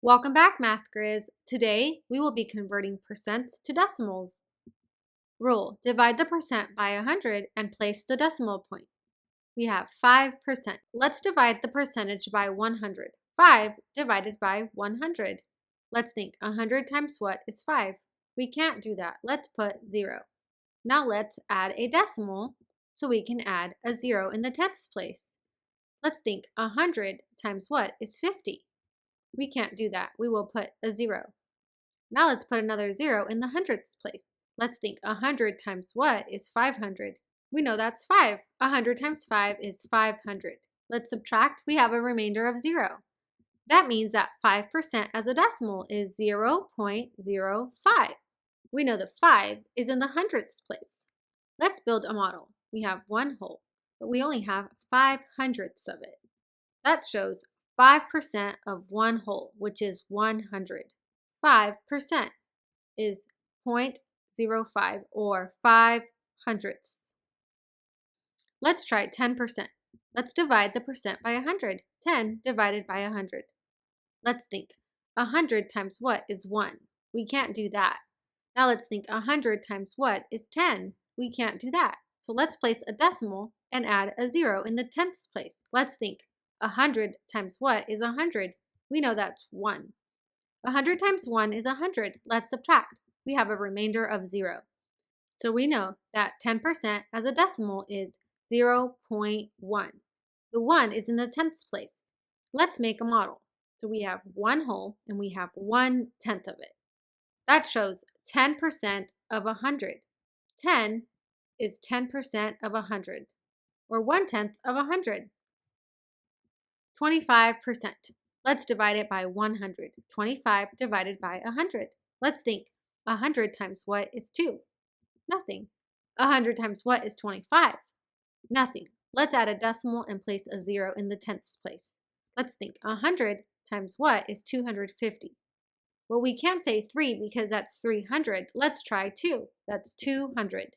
Welcome back, Math Grizz. Today, we will be converting percents to decimals. Rule: divide the percent by 100 and place the decimal point. We have 5%. Let's divide the percentage by 100. 5 divided by 100. Let's think, 100 times what is 5? We can't do that. Let's put 0. Now let's add a decimal so we can add a 0 in the tenths place. Let's think, 100 times what is 50? We can't do that. We will put a 0. Now let's put another 0 in the hundredths place. Let's think, 100 times what is 500? We know that's 5. 100 times 5 is 500. Let's subtract. We have a remainder of 0. That means that 5% as a decimal is 0.05. We know the 5 is in the hundredths place. Let's build a model. We have one whole, but we only have 5/100ths of it. That shows 5% of one whole, which is 100. 5% is 0.05 or 5/100ths. Let's try 10%. Let's divide the percent by 100. 10 divided by 100. Let's think, 100 times what is 1? We can't do that. Now let's think, 100 times what is 10? We can't do that. So let's place a decimal and add a 0 in the tenths place. Let's think, 100 times what is 100? We know that's 1. 100 times 1 is 100. Let's subtract. We have a remainder of 0. So we know that 10% as a decimal is 0.1. The 1 is in the tenths place. Let's make a model. So we have one whole and we have 1/10 of it. That shows 10% of 100. 10 is 10% of 100, or 1/10 of 100. 25%. Let's divide it by 100. 25 divided by 100. Let's think, 100 times what is 2? Nothing. 100 times what is 25? Nothing. Let's add a decimal and place a 0 in the tenths place. Let's think, 100 times what is 250? Well, we can't say 3 because that's 300. Let's try 2. That's 200.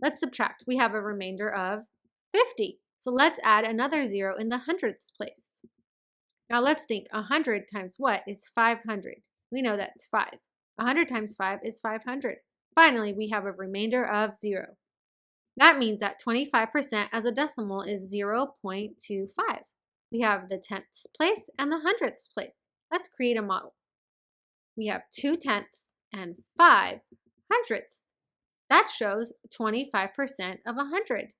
Let's subtract. We have a remainder of 50. So let's add another 0 in the hundredths place. Now let's think, 100 times what is 500? We know that's 5. 100 times 5 is 500. Finally, we have a remainder of 0. That means that 25% as a decimal is 0.25. We have the tenths place and the hundredths place. Let's create a model. We have 2/10 and 5/100ths. That shows 25% of 100.